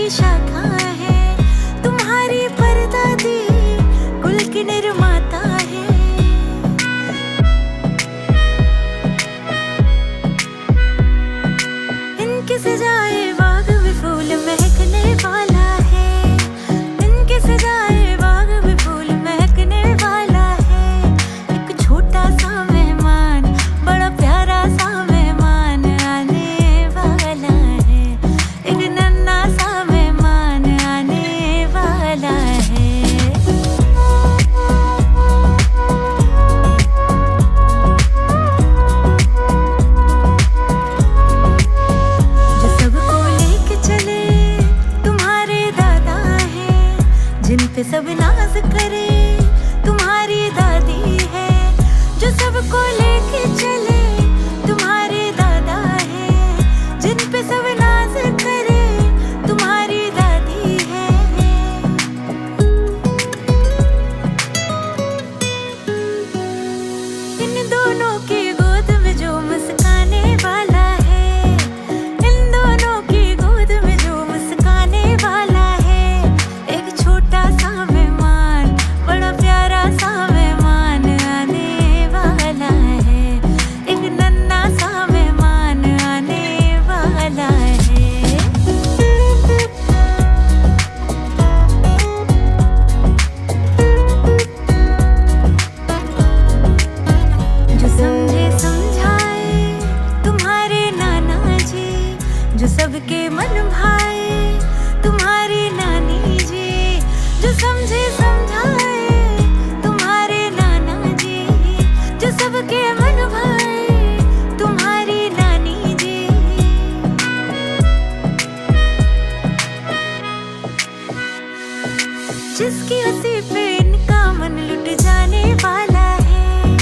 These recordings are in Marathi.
की शाखा है, तुम्हारी परदादी कुल की निर्माता है। इनके सजाए बाग में फूल महकने वाला है, इनके सजाए बाग में फूल महकने वाला है। एक छोटा सा मेहमान, बड़ा प्यारा सा मेहमान आने वाला है, एक नन्हा सा मेहमान आने वाला है। जो सबको लेके चले तुम्हारे दादा है, जिन पे सब नाज करे तुम्हारी दादी है। जो सबको लेके चले तुम्हारे दादा है, जिन पे सब नाज करे तुम्हारी दादी है। इन दोनों की गोद में जो मुस्काने वाला है, इन दोनों की गोद में जो मुस्काने वाला है। एक छोटा सा मेहमान, बड़ा प्यारा सा मेहमान आने वाला है, एक नन्हा सा मेहमान आने वाला है। जो समझे समझाए तुम्हारे नाना जी, जो सबके मन भाए तुम्हारी नानी जी। जो समझे समझाए तुम्हारे नाना जी, जो सबके मन भाए तुम्हारी नानी जी। जिसकी हंसी पे इनका मन लुट जाने वाला है,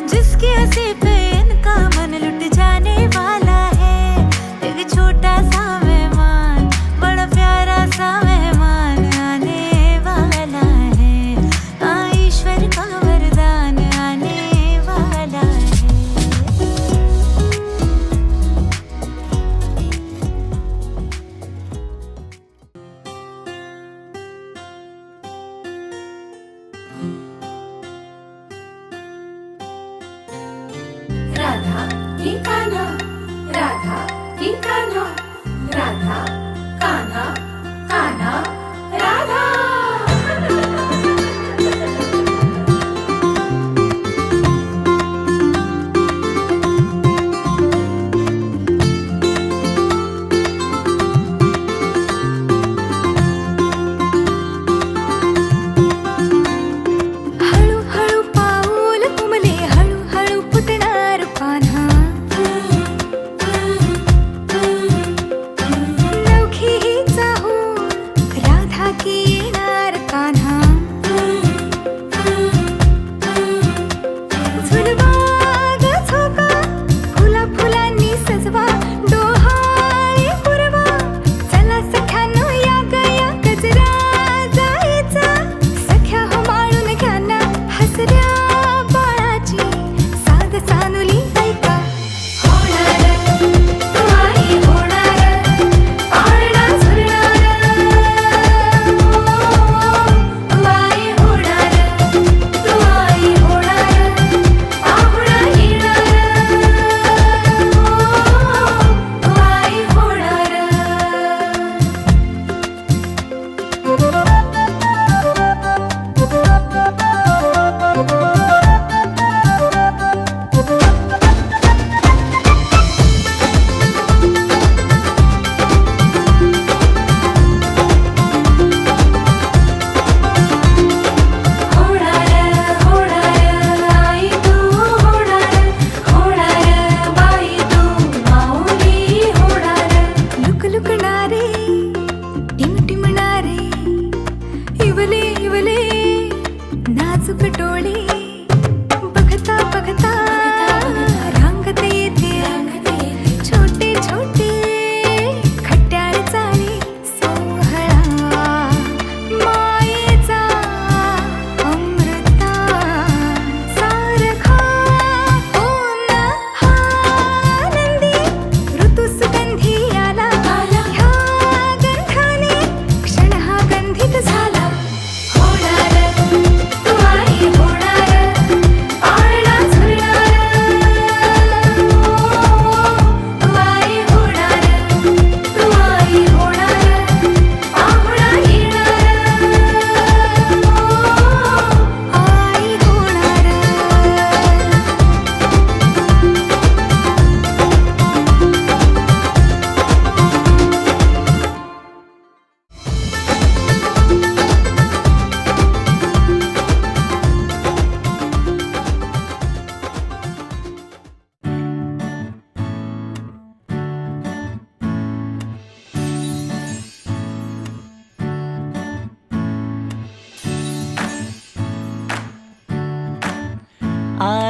जिसकी हंसी पे इनका मन लुट जाने वाला है। एक छोटा सा मेहमान, बड़ा प्यारा सा मेहमान आने वाला है, ईश्वर का वरदान आने वाला है। राधा की कान्हा, राधा की कान्हा, राधा कान्हा, कान्हा राधा। हळूहळू पाऊल तुमले, हळूहळू फुटणार पान्हा।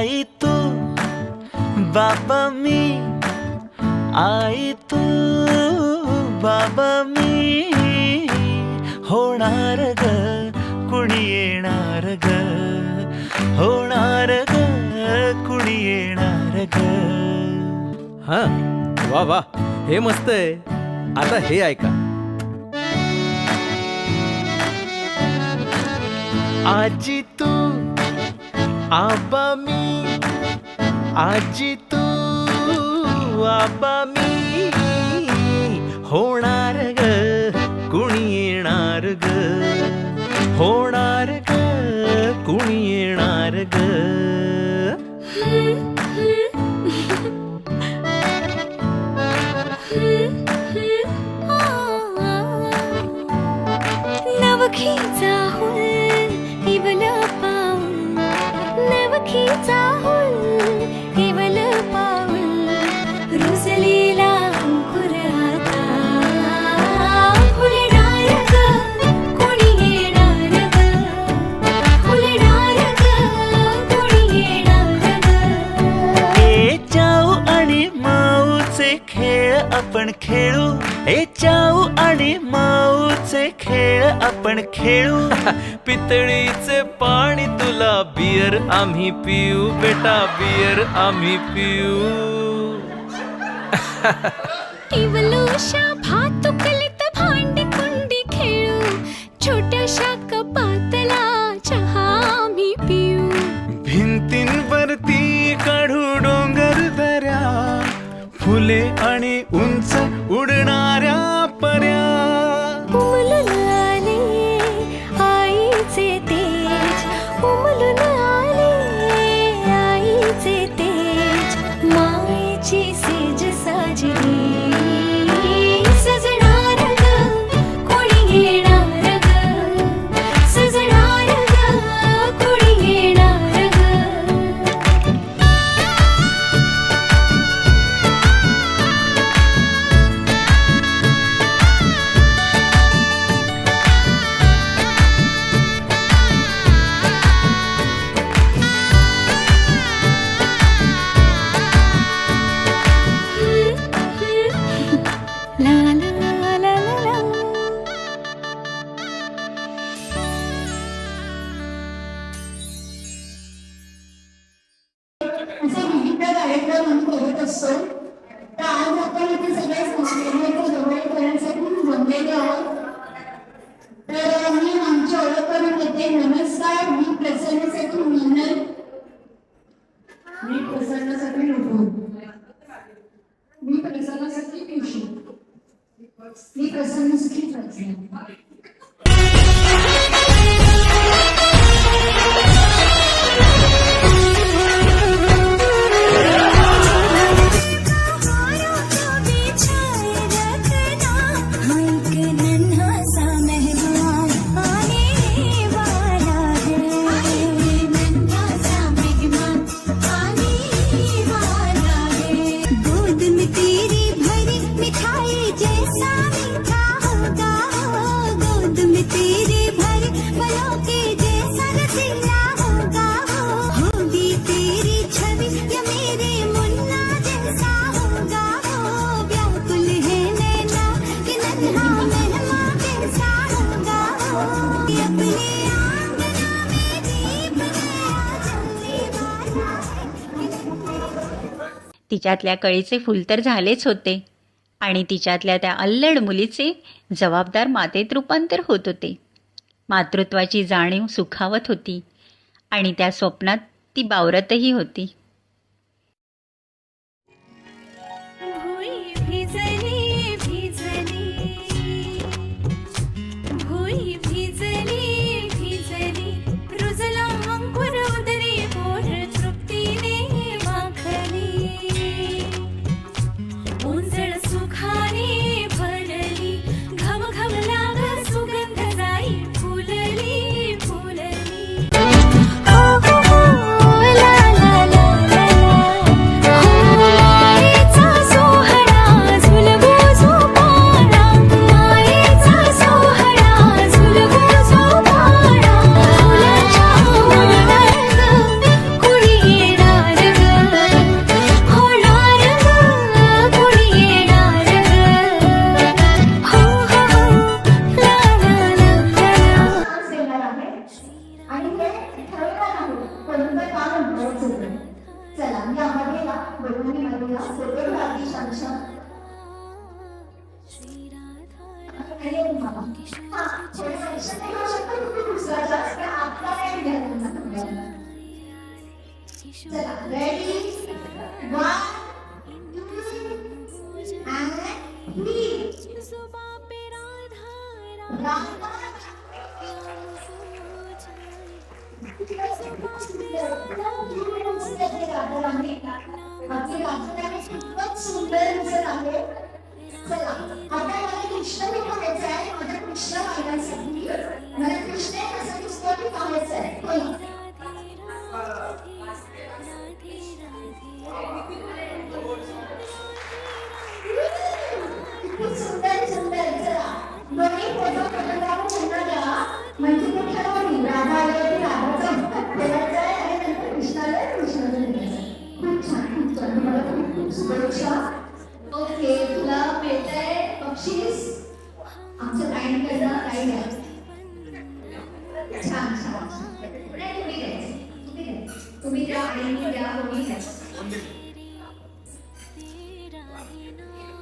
आई तू बाबा मी, आई तू बाबा मी, होणार ग कुणी येणार ग, होणार ग कुणी येणार ग. हा वा वा, हे मस्त आहे. आता हे ऐका. आजी तू आबा मी, आजी तू आबा मी, होणार ग कुणी येणार ग, होणार ग कुणी येणार ग. नवखीचा हुल केवल पाऊल, नवखीचा हुल केवल पाऊल, रुजलेला अंकुर आता फुलणार ग कोणी येणार ग, फुलणार ग कोणी येणार ग. ए चाऊ आणि माऊचे खेळ आपण खेळू, ए चाऊ आणि माऊचे खेळ आपण खेळू. पितळीचे पाणी तुला, बियर आम्ही पिऊ बेटा, बियर आम्ही पिऊ. केवलोशा भातुकलीत भांडी कुंडी खेळू, छोट्याशा कपातला चहा आम्ही पिऊ. भिंतींवरती काढू डोंगर दऱ्या, फुले आणि उंच उडणाऱ्या पर्या. उमलून आले आईचे तेज, उमलून आले आईचे तेज, मायेची सेज साजली, सजणार ग कोणी येणार ग, सजणार ग कोणी येणार ग. La la la la la. असे विविध कार्यक्रम आम्ही करत असतो. तर आज आपण इथे सगळे संस्कृतीचे जवळ करण्यासाठी जमलेले आहोत. तर मी आमची ओळख करून देते. नमस्कार, मी प्रसन्नासाठी मिनल, मी प्रसन्नासाठी लुटू, मी प्रसन्नासाठी पिशू, मी प्रसन्नासाठी प्रसन्न. गोद में तेरी भरी मिठाई जैसा मीठा होगा, गोद में तेरे भरे फलों के जैसा रसीला होगा, होगी तेरी छवि या मेरे मुन्ना जैसा होगा, व्याकुल है नैना कि नन्हा मेहमान कैसा होगा, अपने आंगना में दीप नया जलने वाला है. तिच्यातल्या कळीचे फुल तर झालेच होते आणि तिच्यातल्या त्या अल्लड मुलीचे जबाबदार मातेत रूपांतर होत होते. मातृत्वाची जाणीव सुखावत होती आणि त्या स्वप्नात ती बावरतही होती. भुई भिजली भिजली, भुई भिजली भिजली, रुजला अंकुर उदरी पोर तृप्तीने माखली, उंजळ सुखाने भरली, घमघमला ग सुगंध जाई फुलली फुलली. ओ हो हो ला ला ला. हा, थोडे पैसे नाही घेऊ शकता तुम्ही दुसऱ्याचा, पण आपला नाही घ्या त्यांना तुम्हाला. चला, ready? 1, 2, and 3. राधा. आपली राजधानी खूपच सुंदर दिसत आहे. चला, आता मला कृष्ण पाहायचं आहे. माझ्या कृष्ण पाहण्यासाठी मला कृष्ण कसा दिसतो ते पाहायचं आहे. बोला. किती सुंदर सुंदर. चला, दोन्ही फोटो फोटोग्राफ त्यांना द्या. म्हणजे ते ठरवली राधा आली की राधाचा ठेवायचा आहे आणि नंतर कृष्णाला कृष्णाला द्यायचं. खूप छान, खूप छान. तुम्हाला खूप खूप शुभेच्छा. ओके, तुला मिळतंय बक्षीस आमचं गाईडकडनं. गाईड आहे. छान छान. नाही, तुम्ही द्यायचं. तुम्ही द्या आणि मी द्या, दोन्ही द्या.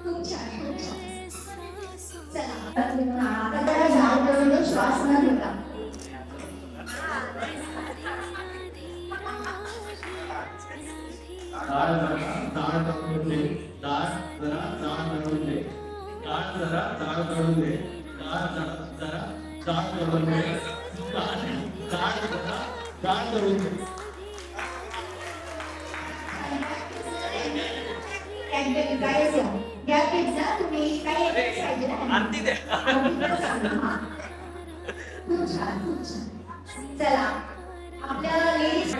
खूप छान, खूप छान. चला, आता जरा झाड करून श्वास न घेता. डाळ जरा डाळ काढून दे, डाळ जरा डाळ काढून दे, डाळ जरा डाळ काढून दे, डाळ जरा जरा डाळ काढून दे, डाळ डाळ जरा डाळ काढून दे. या पिझ्झा तुम्ही काही पाहिजे ना? खूप छान, खूप छान. चला, आपल्या ladies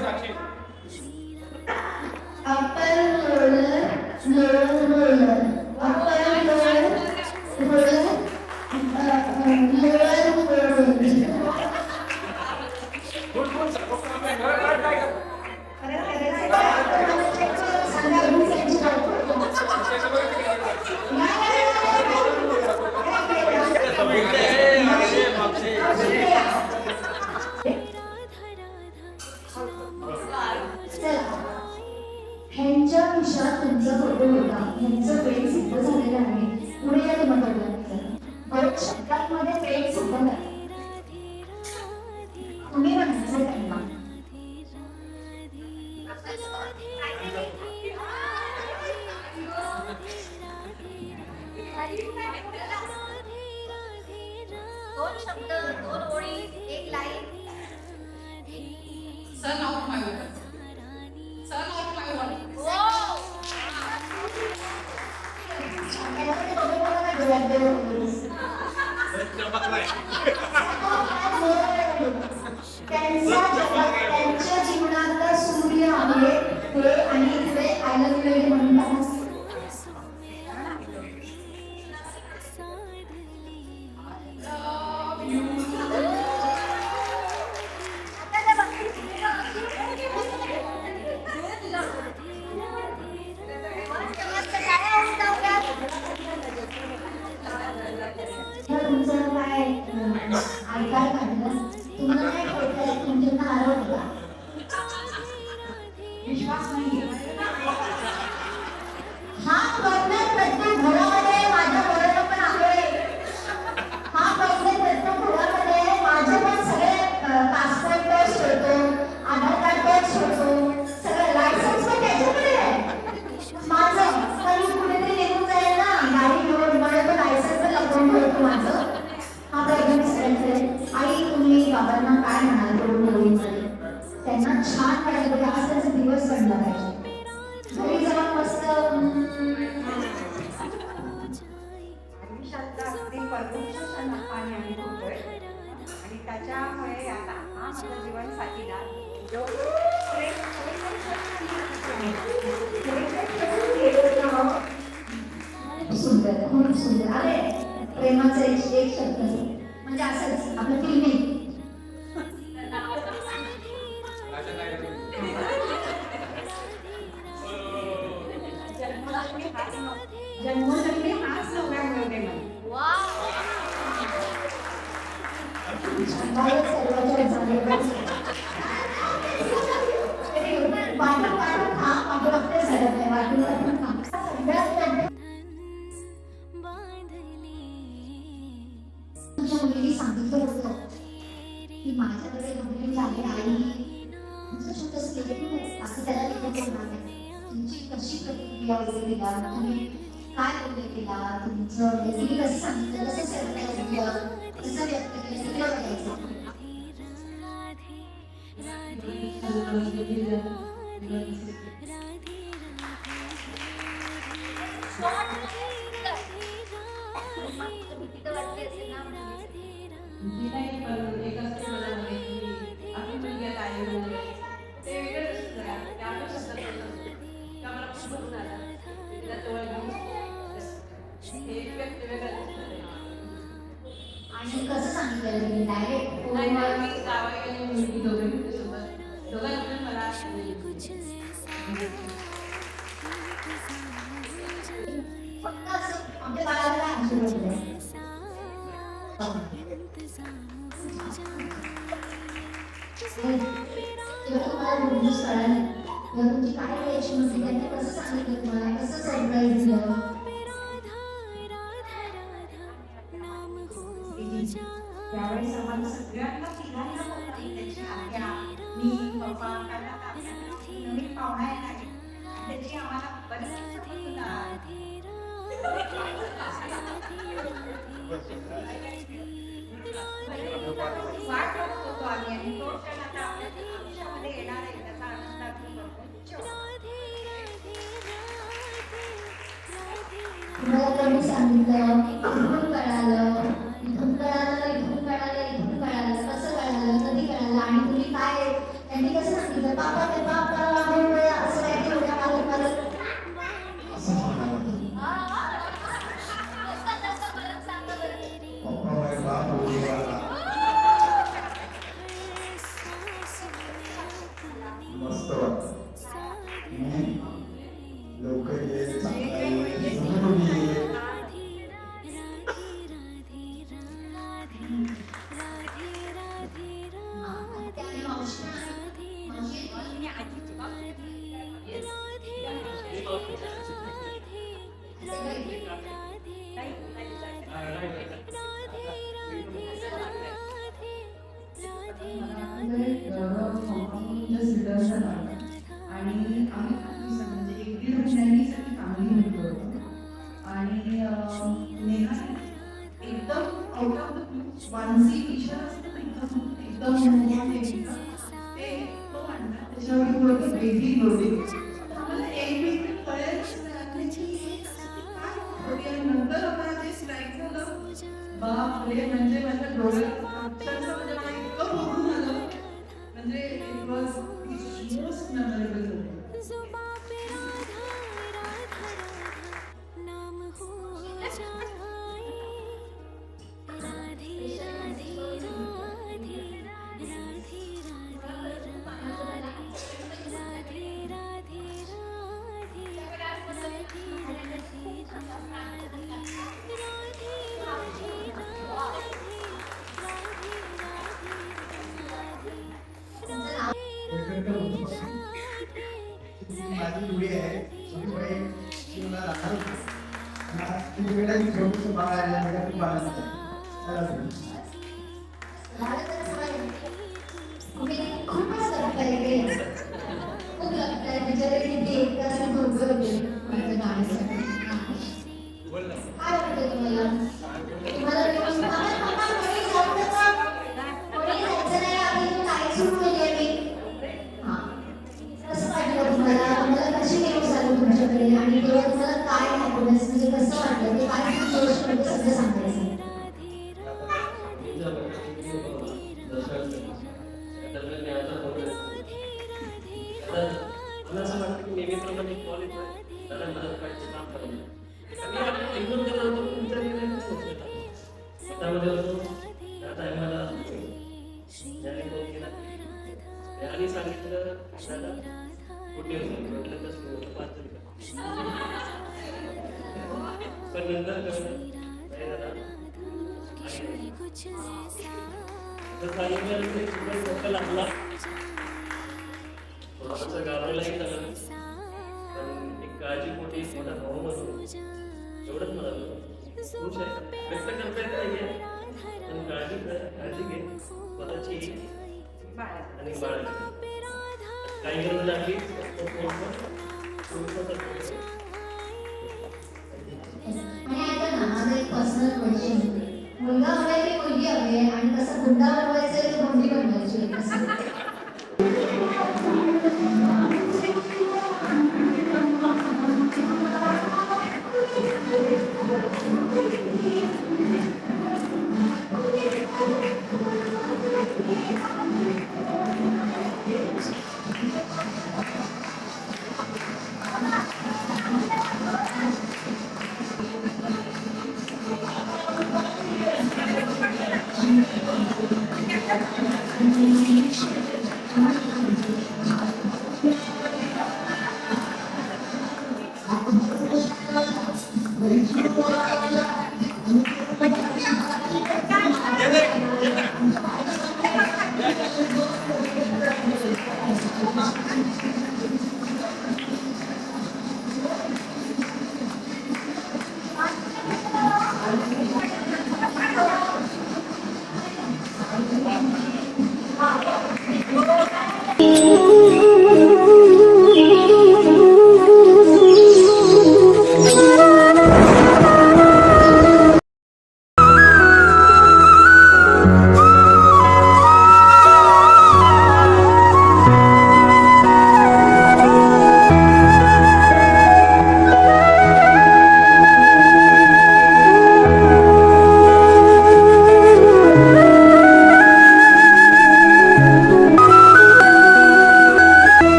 upper roller roller roller upper roller roller ह्यांच्या विषयात तुमचा फोटो होता. ह्यांचं प्रेम सिद्ध झालेलं आहे. पुढे या तुम्हाला बरेच शब्दांमध्ये प्रेम सिद्ध झालं. तुम्ही म्हणायचं त्यांना दोन शब्द, दोन ओळी, एक line. Son of my woman. Son of my woman. त्यांच्या जीवनातला सूर्य आहे ते आणि पुढे आय लव्ह यू म्हणतात. तुमचं काय ऐकायला काढलं तुम्हाला नाही कळतंय तुमच्या हरवलं का? विश्वास नाही. हा प्रत्येक घरामध्ये माझ्या घराला पण आहे. हा प्रत्येक घरामध्ये माझे पण सगळे पासपोर्ट टच ठेवतो, आधार कार्ड टच ठेवतो, सगळं लायसन्स पण त्याच्याकडे आहे माझं. तरी कुठेतरी निघून जाईल ना गाडी घेऊन, मला तो लायसन्स पण लपवून ठेवतो माझं. हा प्रॉब्लेम सगळ्यांकडे. आई तुम्ही बाबांना काय म्हणाल करून मुलींकडे? त्यांना छान वाटलं की आज त्याचा दिवस घडला पाहिजे. घरी जाऊन मस्त आयुष्यातला अगदी परमेश्वर नफाने आम्ही होतोय आणि त्याच्यामुळे आता हा माझा जीवन साथीदार जो सुंदर, खूप सुंदर. अरे प्रेमाचा एक शब्द म्हणजे असंच आपलं फिल्मिंग. जन्मोजन्मी हाच नवरा मिळवते मला. सर्वांच्या झाले वाटून वाटून खा आपलं आपल्या झालं नाही. वाटून वाटून खा. सगळ्यात सांगितलं होतं की माझ्याकडे बहीण आहे आई तुमचं छोटंसं लेकरू असं त्याला लेकरू बोलणार नाही. तुमची कशी प्रतिक्रिया वगैरे दिला, तुम्ही काय बोलले तिला, तुमचं तिने कसं सांगितलं, कसं सरप्राईज दिलं, कसं व्यक्त केलं, सगळं बघायचं. भीती तर वाटली असेल ना. भीती नाही, पण एक असते मनामध्ये की आपली मुलगी आता आई वगैरे ते वेगळंच असतं जरा. ते आपण शब्दात बोलत असतो. ते आम्हाला खूप भरून आला. तिला जवळ घेऊन हे एक व्यक्त वेगळंच असतं. आणि कसं सांगितलं तुम्ही डायरेक्ट नाही, मी जावई आणि मुलगी दोघं सोबत दोघांना पण मला फक्त असं आपल्या बाळाला काय आशीर्वाद दिले? तेव्हा तुम्हाला गुडन्यूज कळाली तेव्हा तुमची काय रिएक्शन होती, त्यांनी कसं सांगितलं तुम्हाला, कसं सरप्राईज दिलं? त्यावेळेस आम्हाला सगळ्यांना तिघांना बोलतात त्याची आज्ञा मी पप्पा कारण आता आपल्याकडे नवीन पाहुणा येणार आहे. त्याची आम्हाला बरीच वाट बघत होतो आम्ही आणि तो क्षण आता आपल्या आयुष्यामध्ये येणार आहे त्याचा आनंद आपण करतो. तुम्हाला कोणी सांगितलं, इथून कळालं, इथून कळालं, इथून कळालं, इथून कळालं, कसं कळालं, कधी कळालं आणि तुम्ही काय त्यांनी कसं सांगितलं, पापा ते पापा बोलूया असं काय ते उड्या मारत मारत असं म्हणावं. पप्पा माझे बाप बोलूया. मस्त वाटतं. लवकर ये, चांगला ये, जरूर ये. त्याने मावशी आणि आम्ही म्हणजे एक दीड महिन्यांनी सगळी फॅमिली भेटलो होतो आणि नेहा एकदम आउट ऑफ द वानसी टीचर असते ना एकदम ते तो म्हणला त्याच्यावर बोलतो बेबी बोलली आम्हाला एक मिनिट कळेलच नाही की काय होते आणि नंतर आम्हाला ते स्ट्राईक झालं बापरे म्हणजे माझ्या डोळ्यात अक्षरशः म्हणजे मला इतकं बघून आलं म्हणजे इट वॉज मोस्ट मेमोरेबल नाम हो जाए राधे राधे राधे राधे राधे राधे माझी मुली आहे सगळीकडे मला राहणार होती. तुम्ही बेटा मी छोटंसं बाळ आहे बेटा खूप आनंद आहे. खूपच सरप्राईज केलं. खूप लागतंय बिचारे किती एकदाच भरपूर होते माझ्या गाण्यासाठी. काय वाटतं तुम्हाला? तुम्हाला कोणी जायचं नाही आम्ही काय सुरू केली आम्ही. हां कसं वाटलं तुम्हाला? तुम्हाला कशी न्यूज आली तुमच्याकडे आणि तेव्हा तुम्हाला काय हॅपीनेस म्हणजे कसं वाटलं ते काय जोश म्हणजे सगळं सांगायचं. मला असं वाटतं की नेहमीप्रमाणे कॉलेज त्याला मदत करायचं काम करायचं आणि आपण एकदम केलं होतं विचार त्यामध्ये होतो त्या टायमाला ज्याने फोन केला त्याने सांगितलं दादा कुठे म्हटलं तसं होतं 5 जण पण नंतर कळलं नाही दादा तर सांगितल्यानंतर चिकन डोकं लागला थोडासा गावालाही झालं पण एक काळजीपोटी मोठा भाऊ म्हणून एवढंच मला खुश आहे व्यक्त करता येत नाहीये पण काळजी घे स्वतःची आणि बाळाची. काही गरज लागली तर आणि आता ना माझा एक पर्सनल क्वेश्चन मुलगा हवाय की मुलगी हवी आहे आणि कसं गुंडा बनवायचं आहे की गुंडी बनवायची आहे कसं